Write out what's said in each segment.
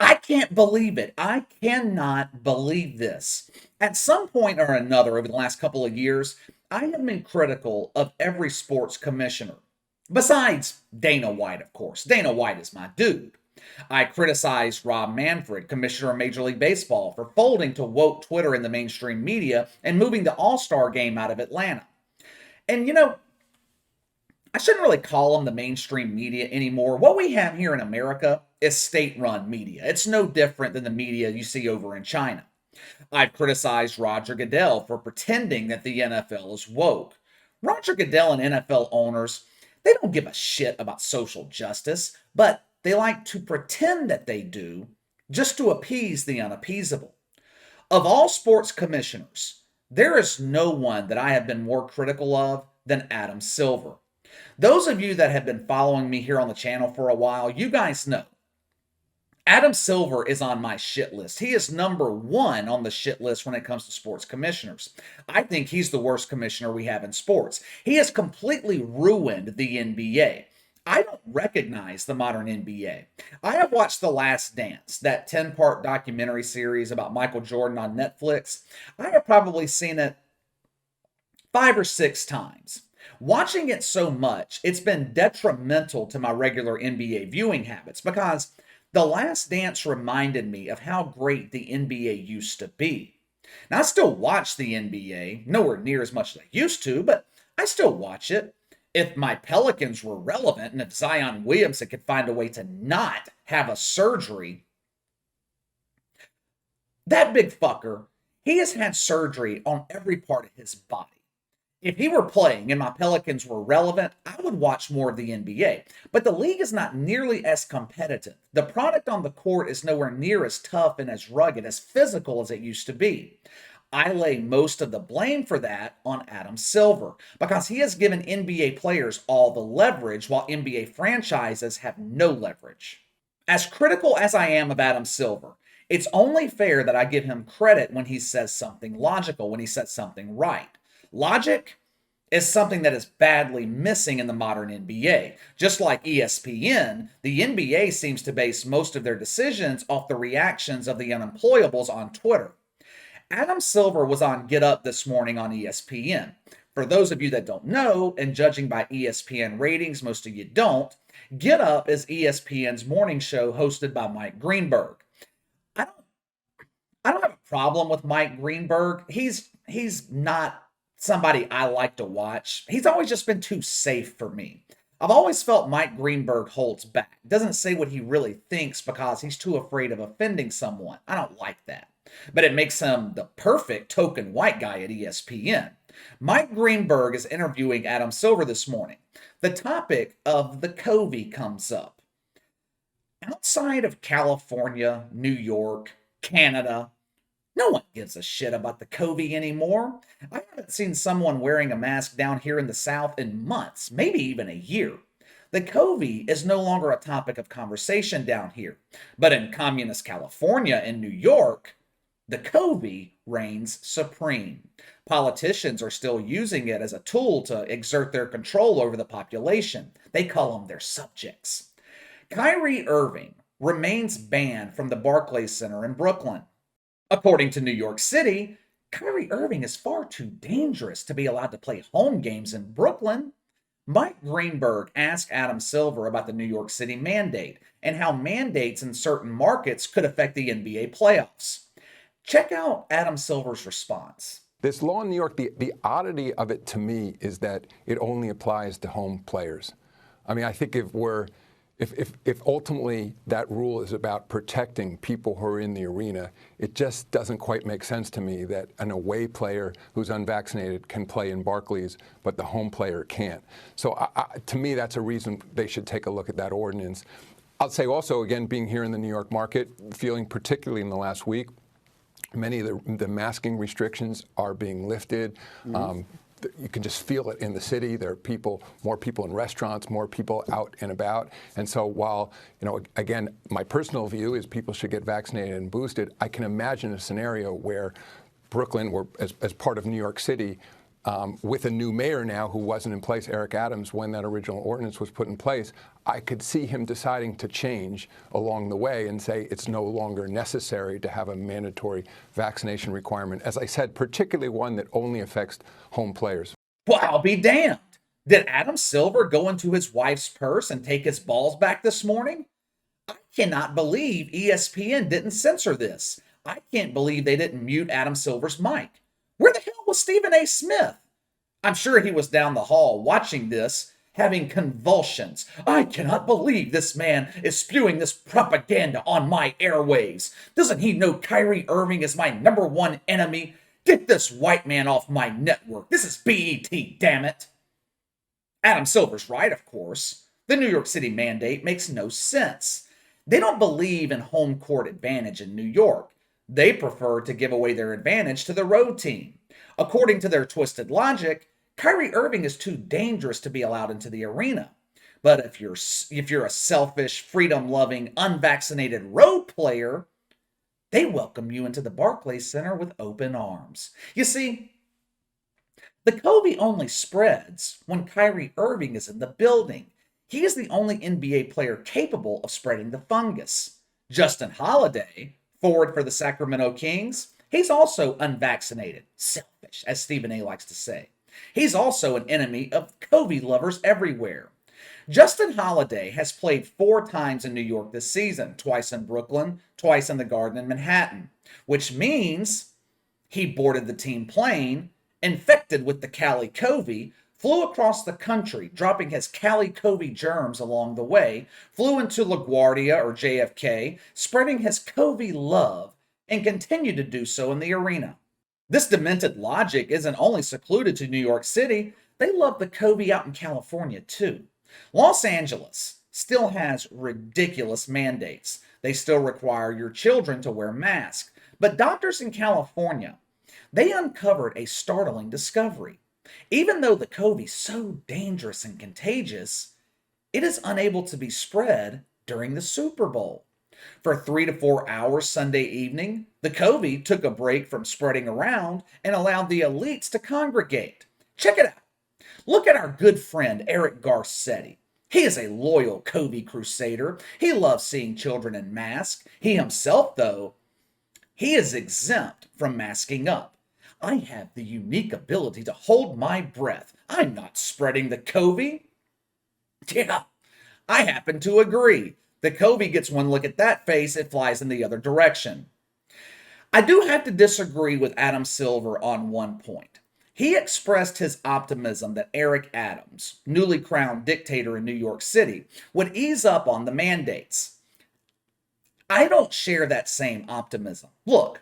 I can't believe it. I cannot believe this. At some point or another over the last couple of years, I have been critical of every sports commissioner. Besides Dana White, of course. Dana White is my dude. I criticized Rob Manfred, commissioner of Major League Baseball, for folding to woke Twitter in the mainstream media and moving the All Star game out of Atlanta. And I shouldn't really call them the mainstream media anymore. What we have here in America is state run media. It's no different than the media you see over in China. I've criticized Roger Goodell for pretending that the NFL is woke. Roger Goodell and NFL owners, they don't give a shit about social justice, but they like to pretend that they do just to appease the unappeasable. Of all sports commissioners, there is no one that I have been more critical of than Adam Silver. Those of you that have been following me here on the channel for a while, you guys know Adam Silver is on my shit list. He is number one on the shit list when it comes to sports commissioners. I think he's the worst commissioner we have in sports. He has completely ruined the NBA. I don't recognize the modern NBA. I have watched The Last Dance, that 10-part documentary series about Michael Jordan on Netflix. I have probably seen it 5 or 6 times. Watching it so much, it's been detrimental to my regular NBA viewing habits because The Last Dance reminded me of how great the NBA used to be. Now, I still watch the NBA, nowhere near as much as I used to, but I still watch it. If my Pelicans were relevant and if Zion Williamson could find a way to not have a surgery, that big fucker, he has had surgery on every part of his body. If he were playing and my Pelicans were relevant, I would watch more of the NBA. But the league is not nearly as competitive. The product on the court is nowhere near as tough and as rugged, as physical as it used to be. I lay most of the blame for that on Adam Silver because he has given NBA players all the leverage while NBA franchises have no leverage. As critical as I am of Adam Silver, it's only fair that I give him credit when he says something logical, when he says something right. Logic is something that is badly missing in the modern NBA. Just like ESPN, the NBA seems to base most of their decisions off the reactions of the unemployables on Twitter. Adam Silver was on Get Up this morning on ESPN. For those of you that don't know, and judging by ESPN ratings, most of you don't, Get Up is ESPN's morning show hosted by Mike Greenberg. I don't have a problem with Mike Greenberg. He's not somebody I like to watch. He's always just been too safe for me. I've always felt Mike Greenberg holds back. Doesn't say what he really thinks because he's too afraid of offending someone. I don't like that. But it makes him the perfect token white guy at ESPN. Mike Greenberg is interviewing Adam Silver this morning. The topic of the COVID comes up. Outside of California, New York, Canada, no one gives a shit about the COVID anymore. I haven't seen someone wearing a mask down here in the South in months, maybe even a year. The COVID is no longer a topic of conversation down here. But in communist California and New York, the COVID reigns supreme. Politicians are still using it as a tool to exert their control over the population. They call them their subjects. Kyrie Irving remains banned from the Barclays Center in Brooklyn. According to New York City, Kyrie Irving is far too dangerous to be allowed to play home games in Brooklyn. Mike Greenberg asked Adam Silver about the New York City mandate and how mandates in certain markets could affect the NBA playoffs. Check out Adam Silver's response. This law in New York, the oddity of it to me is that it only applies to home players. I mean, I think if ultimately that rule is about protecting people who are in the arena, it just doesn't quite make sense to me that an away player who's unvaccinated can play in Barclays, but the home player can't. So to me, that's a reason they should take a look at that ordinance. I'll say also, again, being here in the New York market, feeling particularly in the last week, many of the masking restrictions are being lifted. Mm-hmm. You can just feel it in the city. There are more people in restaurants, more people out and about. And so while, again, my personal view is people should get vaccinated and boosted, I can imagine a scenario where Brooklyn, as part of New York City, with a new mayor now who wasn't in place, Eric Adams, when that original ordinance was put in place, I could see him deciding to change along the way and say it's no longer necessary to have a mandatory vaccination requirement. As I said, particularly one that only affects home players. Well, I'll be damned. Did Adam Silver go into his wife's purse and take his balls back this morning? I cannot believe ESPN didn't censor this. I can't believe they didn't mute Adam Silver's mic. Where the hell was Stephen A. Smith? I'm sure he was down the hall watching this, having convulsions. I cannot believe this man is spewing this propaganda on my airwaves. Doesn't he know Kyrie Irving is my #1 enemy? Get this white man off my network. This is BET, damn it. Adam Silver's right, of course. The New York City mandate makes no sense. They don't believe in home court advantage in New York. They prefer to give away their advantage to the road team. According to their twisted logic, Kyrie Irving is too dangerous to be allowed into the arena. But if you're a selfish, freedom-loving, unvaccinated road player, they welcome you into the Barclays Center with open arms. You see, the COVID only spreads when Kyrie Irving is in the building. He is the only NBA player capable of spreading the fungus. Justin Holiday, forward for the Sacramento Kings, he's also unvaccinated, selfish, as Stephen A. likes to say. He's also an enemy of COVID lovers everywhere. Justin Holiday has played 4 times in New York this season, twice in Brooklyn, twice in the Garden in Manhattan, which means he boarded the team plane, infected with the Cali COVID, flew across the country, dropping his Cali COVID germs along the way, flew into LaGuardia or JFK, spreading his COVID love, and continued to do so in the arena. This demented logic isn't only secluded to New York City, they love the COVID out in California too. Los Angeles still has ridiculous mandates. They still require your children to wear masks. But doctors in California, they uncovered a startling discovery. Even though the COVID is so dangerous and contagious, it is unable to be spread during the Super Bowl. For 3 to 4 hours Sunday evening, the COVID took a break from spreading around and allowed the elites to congregate. Check it out. Look at our good friend Eric Garcetti. He is a loyal COVID crusader. He loves seeing children in masks. He himself, though, he is exempt from masking up. I have the unique ability to hold my breath. I'm not spreading the COVID. Yeah, I happen to agree. The COVID gets one look at that face, it flies in the other direction. I do have to disagree with Adam Silver on one point. He expressed his optimism that Eric Adams, newly crowned dictator in New York City, would ease up on the mandates. I don't share that same optimism. Look,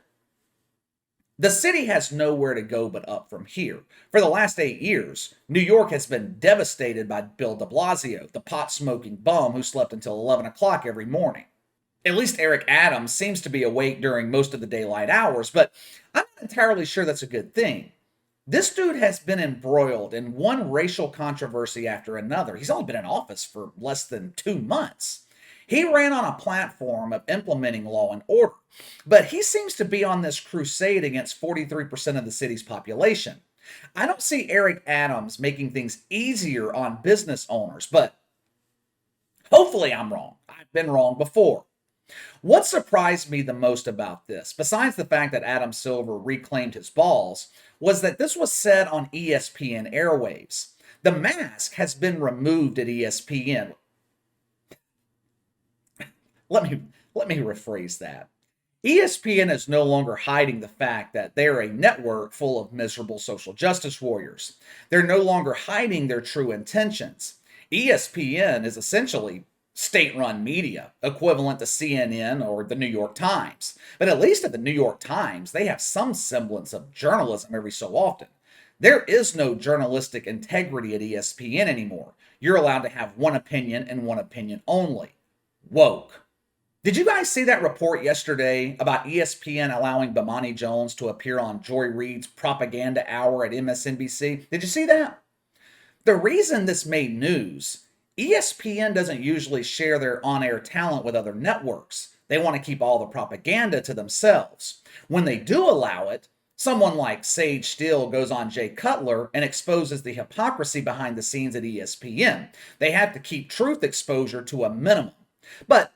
the city has nowhere to go but up from here. For the last 8 years, New York has been devastated by Bill de Blasio, the pot-smoking bum who slept until 11 o'clock every morning. At least Eric Adams seems to be awake during most of the daylight hours, but I'm not entirely sure that's a good thing. This dude has been embroiled in one racial controversy after another. He's only been in office for less than 2 months. He ran on a platform of implementing law and order, but he seems to be on this crusade against 43% of the city's population. I don't see Eric Adams making things easier on business owners, but hopefully I'm wrong. I've been wrong before. What surprised me the most about this, besides the fact that Adam Silver reclaimed his balls, was that this was said on ESPN airwaves. The mask has been removed at ESPN. Let me rephrase that. ESPN is no longer hiding the fact that they're a network full of miserable social justice warriors. They're no longer hiding their true intentions. ESPN is essentially state-run media, equivalent to CNN or the New York Times. But at least at the New York Times, they have some semblance of journalism every so often. There is no journalistic integrity at ESPN anymore. You're allowed to have one opinion and one opinion only. Woke. Did you guys see that report yesterday about ESPN allowing Bomani Jones to appear on Joy Reid's propaganda hour at MSNBC? Did you see that? The reason this made news, ESPN doesn't usually share their on-air talent with other networks. They want to keep all the propaganda to themselves. When they do allow it, Someone like Sage Steele goes on Jay Cutler and exposes the hypocrisy behind the scenes at ESPN. They have to keep truth exposure to a minimum. But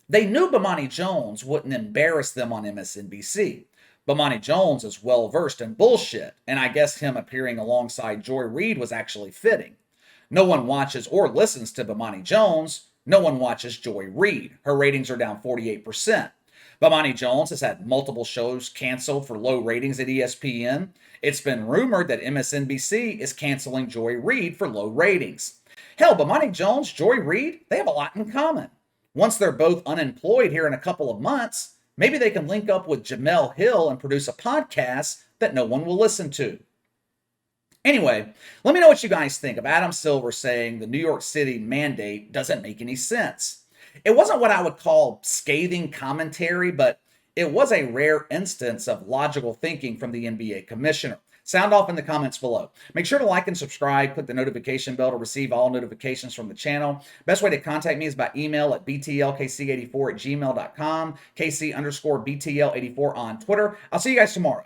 they knew Bomani Jones wouldn't embarrass them on MSNBC. Bomani Jones is well versed in bullshit, and I guess him appearing alongside Joy Reid was actually fitting. No one watches or listens to Bomani Jones. No one watches Joy Reid. Her ratings are down 48%. Bomani Jones has had multiple shows canceled for low ratings at ESPN. It's been rumored that MSNBC is canceling Joy Reid for low ratings. Hell, Bomani Jones, Joy Reid, they have a lot in common. Once they're both unemployed here in a couple of months, maybe they can link up with Jamel Hill and produce a podcast that no one will listen to. Anyway, let me know what you guys think of Adam Silver saying the New York City mandate doesn't make any sense. It wasn't what I would call scathing commentary, but it was a rare instance of logical thinking from the NBA commissioner. Sound off in the comments below. Make sure to like and subscribe. Click the notification bell to receive all notifications from the channel. Best way to contact me is by email at btlkc84@gmail.com, KC_BTL84 on Twitter. I'll see you guys tomorrow.